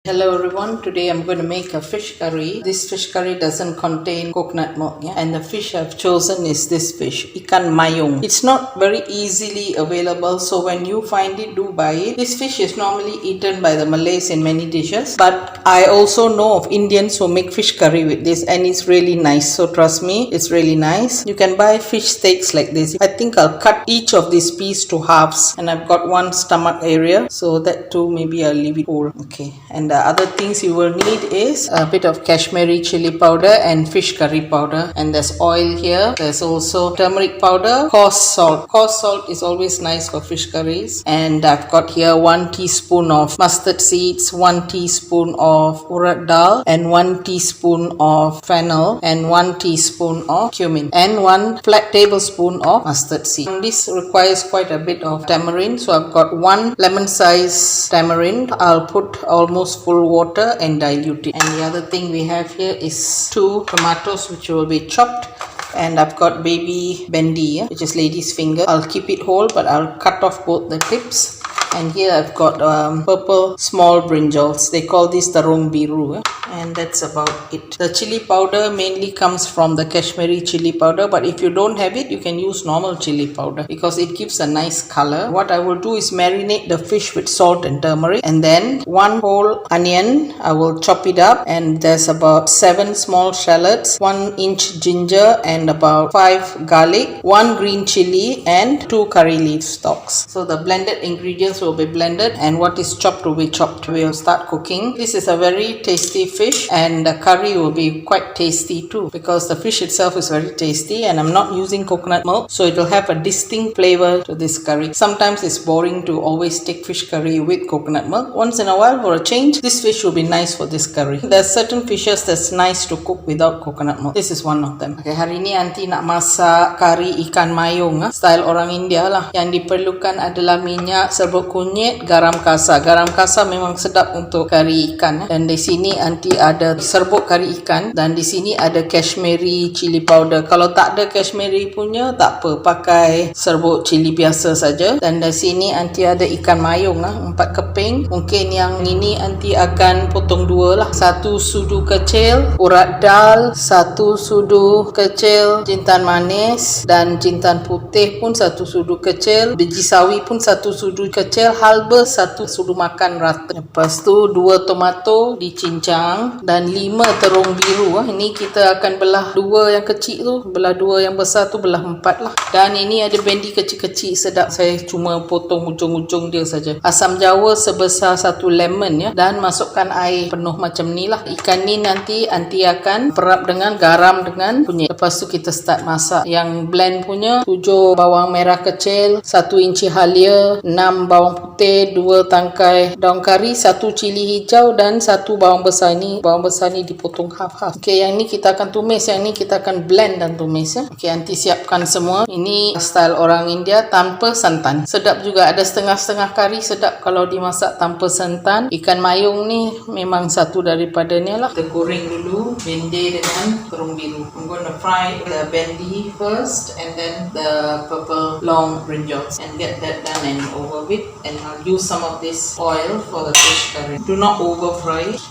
Hello everyone, today I'm going to make a fish curry. This fish curry doesn't contain coconut milk, and the fish I've chosen is this fish, Ikan Mayung. It's not very easily available, so when you find it, do buy it. This fish is normally eaten by the Malays in many dishes, but I also know of Indians who make fish curry with this, and it's really nice, so trust me, it's really nice. You can buy fish steaks like this. I think I'll cut each of these pieces to halves, and I've got one stomach area, so that too maybe I'll leave it whole. Okay, and the other things you will need is a bit of Kashmiri chili powder and fish curry powder, and there's oil here. There's also turmeric powder, coarse salt. Coarse salt is always nice for fish curries, and I've got here 1 teaspoon of mustard seeds, 1 teaspoon of urad dal, and 1 teaspoon of fennel, and 1 teaspoon of cumin, and 1 flat tablespoon of mustard seed. And this requires quite a bit of tamarind, so I've got 1 lemon size tamarind. I'll put almost full water and dilute it. And the other thing we have here is 2 tomatoes which will be chopped, and I've got baby bendi, which is lady's finger. I'll keep it whole, but I'll cut off both the tips. And here I've got purple small brinjals. They call this terung biru, and that's about it. The chili powder mainly comes from the Kashmiri chili powder, but if you don't have it, you can use normal chili powder because it gives a nice color. What I will do is marinate the fish with salt and turmeric, and then 1 whole onion, I will chop it up, and there's about 7 small shallots, 1 inch ginger, and about 5 garlic, 1 green chili, and 2 curry leaf stalks. So the blended ingredients will be blended, and what is chopped will be chopped. We'll start cooking. This is a very tasty fish, and the curry will be quite tasty too because the fish itself is very tasty, and I'm not using coconut milk, so it will have a distinct flavor to this curry. Sometimes it's boring to always take fish curry with coconut milk. Once in a while, for a change, this fish will be nice for this curry. There's certain fishes that's nice to cook without coconut milk. This is one of them. Okay, hari ni aunty nak masak kari ikan mayung, style orang India lah. Yang diperlukan adalah minyak, serbuk kunyit, garam kasar. Garam kasar memang sedap untuk kari ikan. Dan di sini aunty ada serbuk kari ikan, dan di sini ada Kashmiri chili powder. Kalau tak ada Kashmiri punya, tak apa, pakai serbuk chili biasa saja. Dan di sini aunty ada ikan mayung 4 keping. Mungkin yang ini aunty akan potong 2 lah. 1 sudu kecil urad dal, 1 sudu kecil jintan manis, dan jintan putih pun 1 sudu kecil, biji sawi pun 1 sudu kecil, halba 1 sudu makan rata. Lepas tu 2 tomato dicincang, dan 5 terung biru. Ini kita akan belah 2 yang kecil tu, belah 2 yang besar tu, belah 4 lah. Dan ini ada bendi kecil-kecil sedap, saya cuma potong ujung-ujung dia saja. Asam jawa sebesar 1 lemon ya, dan masukkan air penuh macam ni lah. Ikan ni nanti aunty akan perap dengan garam dengan kunyit. Lepas tu kita start masak. Yang blend punya 7 bawang merah kecil, 1 inci halia, 6 bawang putih, 2 tangkai daun kari, 1 cili hijau, dan 1 bawang besar. Ni bawang besar ni dipotong half-half. Okey, yang ni kita akan tumis, yang ni kita akan blend dan tumis ya. Okey, aunty siapkan semua. Ini style orang India tanpa santan. Sedap juga, ada setengah-setengah kari sedap kalau dimasak tanpa santan. Ikan mayung ni memang satu daripadanya lah. Kita goreng dulu bendi dengan terung biru. I'm going to fry the bendi first, and then the purple long brinjals, and get that done and over with. And I'll use some of this oil for the fish curry. Do not over fry it.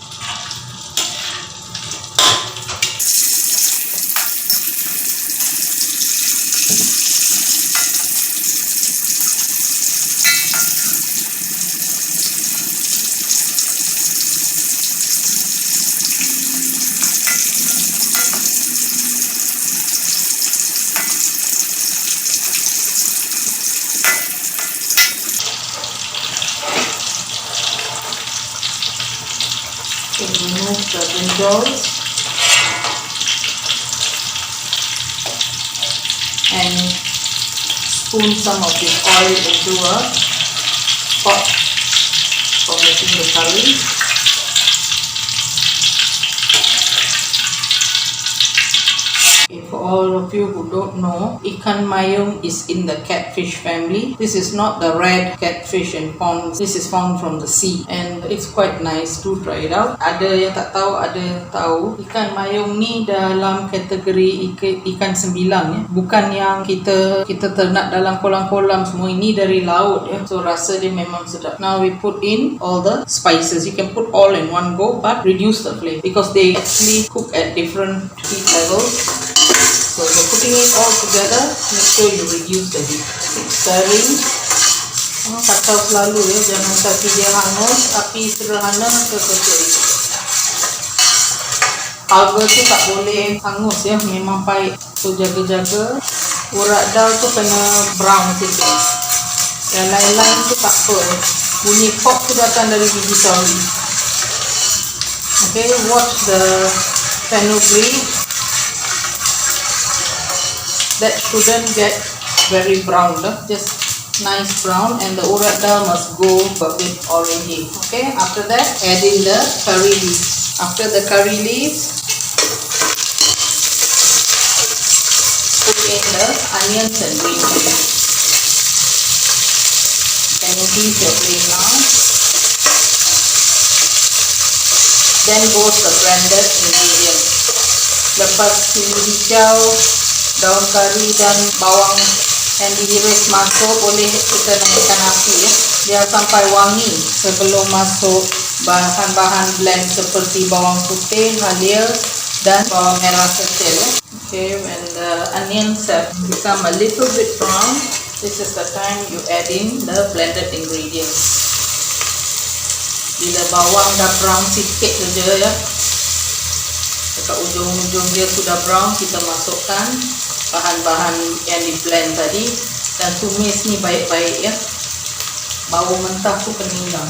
Remove the brinjals and spoon some of this oil into a pot for making the curry. For all of you who don't know, ikan mayung is in the catfish family. This is not the red catfish in ponds. This is found from the sea, and it's quite nice to try it out. Ada yang tak tahu, ada yang tahu. Ikan mayung ni dalam kategori ikan sembilang ya. Bukan yang kita ternak dalam kolam-kolam semua. Ini dari laut ya. So rasa dia memang sedap. Now we put in all the spices. You can put all in one go, but reduce the flame because they actually cook at different heat levels. So you're putting it all together, make sure you reduce the heat. Keep stirring. Kacau selalu ya, jangan kasi dia hangus. Api sederhana ke kecil. Alga tu tak boleh hangus ya, memang pahit. So jaga-jaga. Urat daun tu kena brown sikit. Yang lain-lain tu tak apa. Bunyi pop tu datang dari biji sawi. Okay, watch the fenugreek. That shouldn't get very brown, just nice brown, and the urat dal must go a bit orangey. Okay, after that add in the curry leaves. After the curry leaves, put in the onions and brinjal. Can you increase your flame now? Then goes the blended ingredients. Lepas cili hijau, daun kari dan bawang yang diiris masuk, boleh kita naikkan api ya, biar sampai wangi sebelum masuk bahan-bahan blend seperti bawang putih, halia dan bawang merah kecil ya. Okay, when the onions have become a little bit brown, this is the time you add in the blended ingredients. Bila bawang dah brown sikit saja ya, dekat ujung-ujung dia sudah brown, kita masukkan bahan-bahan yang di blend tadi dan tumis ni baik-baik ya. Bau mentah tu kena hilang.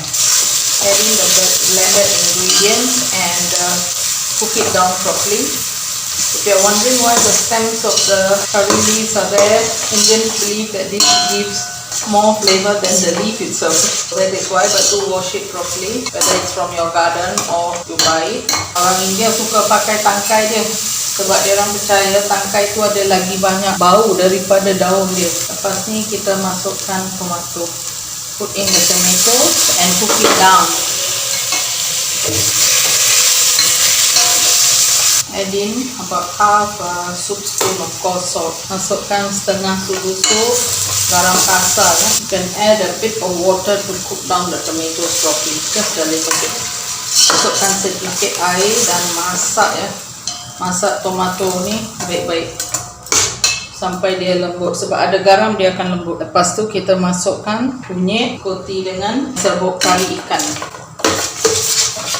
Adding the blended ingredients and cook it down properly. If you are wondering why the stems of the curry leaves are there, Indians believe that this gives more flavor than the leaf itself. That is why, but do wash it properly, whether it's from your garden or you buy it. Orang India suka pakai tangkai dia sebab dia orang percaya tangkai tu ada lagi banyak bau daripada daun dia. Lepas ni kita masukkan tomato. Put in the tomatoes and cook it down. Add in about half a soup spoon of coarse salt. Masukkan setengah sudu sup, garam kasar. You can add a bit of water to cook down the tomatoes properly. Just a little bit. Masukkan sedikit air dan masak ya. Masak tomato ni baik-baik sampai dia lembut. Sebab ada garam dia akan lembut. Lepas tu kita masukkan kunyit, ikuti dengan serbuk kari ikan.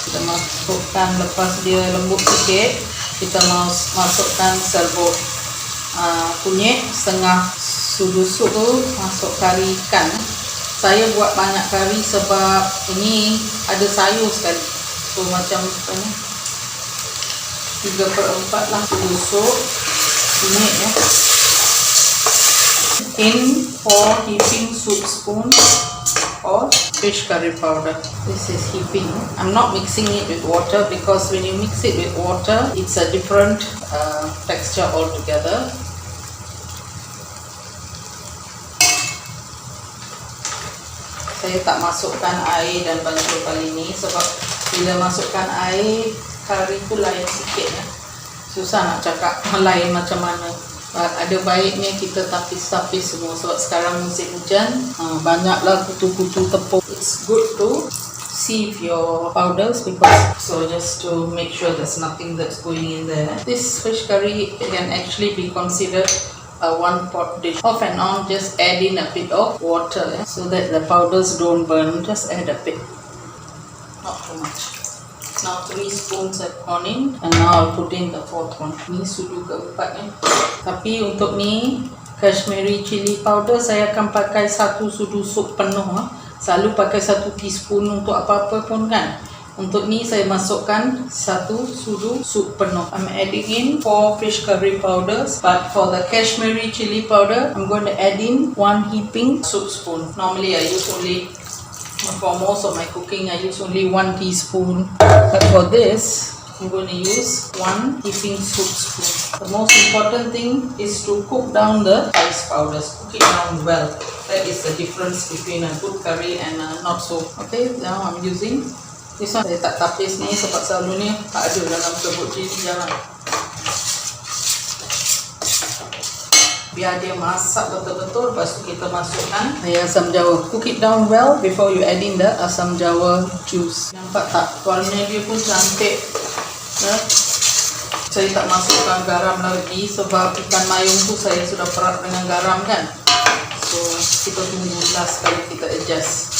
Kita masukkan lepas dia lembut sikit, kita masukkan serbuk kunyit, setengah sudu sup tu masuk kari ikan. Saya buat banyak kari sebab ini ada sayur sekali. So macam ni 3/4 lah sudu sup, kunyit ya. In 4 heaping soup spoon of fish curry powder. This is heaping. I'm not mixing it with water because when you mix it with water, it's a different texture altogether. Saya tak masukkan air dan bancuh kali ini sebab bila masukkan air, kari tu lain sikit ya. Susah nak cakap lain macam mana. Ada baiknya kita tapis-tapis semua sebab sekarang musim hujan, banyaklah kutu-kutu tepung. It's good to sieve your powders because just to make sure there's nothing that's going in there. This fish curry can actually be considered a one pot dish. Off and on, just add in a bit of water so that the powders don't burn. Just add a bit, not too much. Now 3 spoons have gone in, and now I'll put in the 4th one. Ni sudu keempat ni. Tapi untuk ni kashmiri chili powder saya akan pakai 1 sudu sup penuh. Selalu pakai 1 teaspoon untuk apa-apa pun kan. Untuk ni saya masukkan 1 sudu sup penuh. I'm adding in 4 fish curry powders, but for the kashmiri chili powder, I'm going to add in 1 heaping soup spoon. Normally I use only, for most of my cooking, I use only 1 teaspoon. But for this, I'm going to use 1 heaping soup spoon. The most important thing is to cook down the spice powders. Cook it down well. That is the difference between a good curry and a not so. Okay, now I'm using this one. Saya tak tapis ni sebab selalunya tak ada dalam serbuk chili, jarang. Biar dia masak betul-betul, lepas tu kita masukkan asam jawa. Cook it down well before you add in the asam jawa juice. Nampak tak? Warna dia pun cantik. Saya tak masukkan garam lagi sebab ikan mayung tu saya sudah perak dengan garam kan. So kita tunggu last kali kita adjust.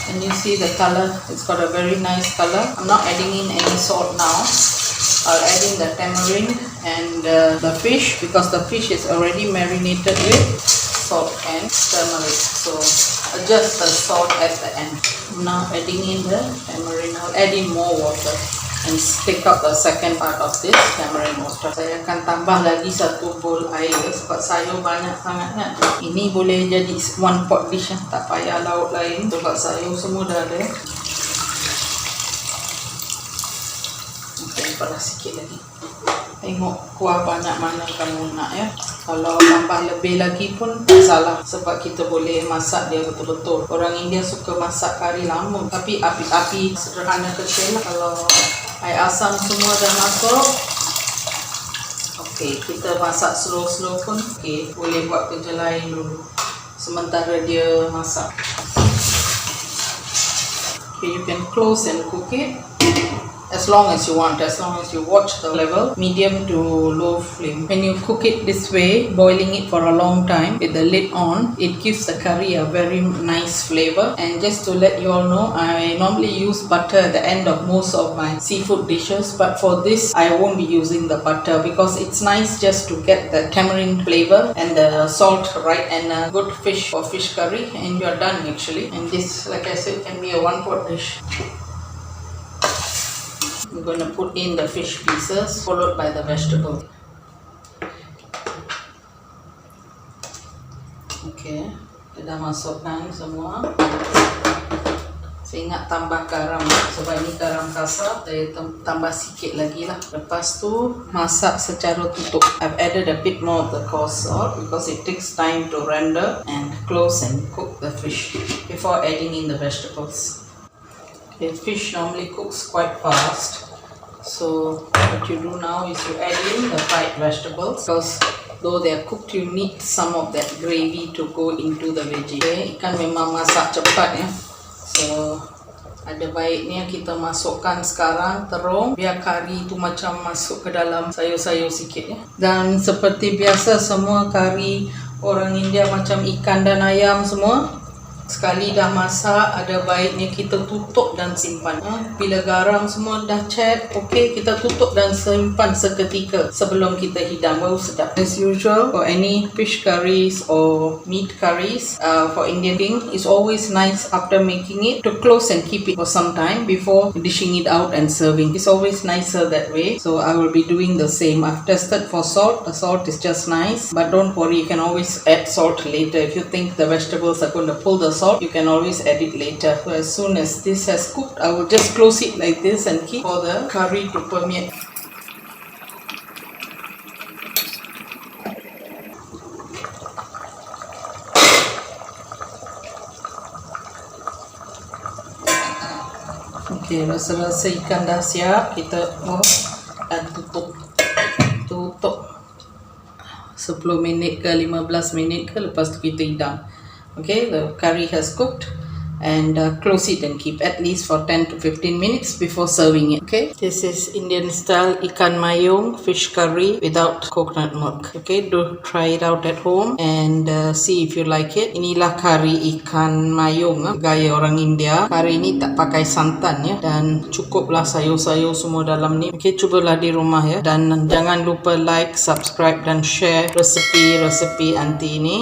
And you see the color, it's got a very nice color. I'm not adding in any salt now. I'll add in the tamarind and the fish, because the fish is already marinated with salt and turmeric. So adjust the salt at the end. Now adding in the tamarind, I'll add in more water and take out the second part of this tamarind water. Saya akan tambah lagi 1 bowl air sebab sayur banyak sangat kan. Ini boleh jadi 1 pot dish, tak payah lauk lain sebab sayur semua dah ada. Panas sikit lagi. Tengok kuah banyak mana kamu nak ya. Kalau tambah lebih lagi pun tak salah sebab kita boleh masak dia betul-betul. Orang India suka masak kari lama, tapi api-api sederhana kecil. Kalau air asam semua dah masuk, okey, kita masak slow-slow pun okey. Boleh buat kerja lain dulu sementara dia masak. Okay, you can close and cook it as long as you want, as long as you watch the level, medium to low flame. When you cook it this way, boiling it for a long time with the lid on, it gives the curry a very nice flavor. And just to let you all know, I normally use butter at the end of most of my seafood dishes, but for this I won't be using the butter because it's nice just to get the tamarind flavor and the salt right, and a good fish or fish curry, and you're done actually. And this, like I said, can be a 1-pot dish. I'm going to put in the fish pieces followed by the vegetable. Okay, kita dah masukkan semua. Saya ingat tambah garam sebab ini garam kasar, saya tambah sikit lagi lah. Lepas tu masak secara tutup. I've added a bit more of the coarse salt because it takes time to render, and close and cook the fish before adding in the vegetables. The fish normally cooks quite fast, so what you do now is you add in the fried vegetables, because though they are cooked, you need some of that gravy to go into the veggie. Okay, ikan memang masak cepat ya, so ada baiknya kita masukkan sekarang terung biar kari tu macam masuk ke dalam sayur-sayur sikit ya. Dan seperti biasa semua kari orang India macam ikan dan ayam semua, sekali dah masak, ada baiknya kita tutup dan simpan. Bila garam semua dah check, okey, kita tutup dan simpan seketika sebelum kita hidang, baru sedap. As usual, for any fish curries or meat curries, for Indian thing, it's always nice after making it to close and keep it for some time before dishing it out and serving. It's always nicer that way, so I will be doing the same. I've tested for salt. The salt is just nice, but don't worry, you can always add salt later. If you think the vegetables are going to pull the salt, you can always add it later. So as soon as this has cooked, I will just close it like this and keep for the curry to permeate. Okay, rasa-rasa ikan dah siap, kita dan tutup 10 minit ke 15 minit ke, lepas tu kita hidang. Okay, the curry has cooked, and close it and keep at least for 10 to 15 minutes before serving it. Okay, this is Indian style ikan mayung fish curry without coconut milk. Okay, do try it out at home and see if you like it. Inilah kari ikan mayung gaya orang India. Kari ini tak pakai santan ya, dan cukuplah sayur-sayur semua dalam ni. Okay, cubalah di rumah ya, dan jangan lupa like, subscribe dan share resepi-resepi anti ini.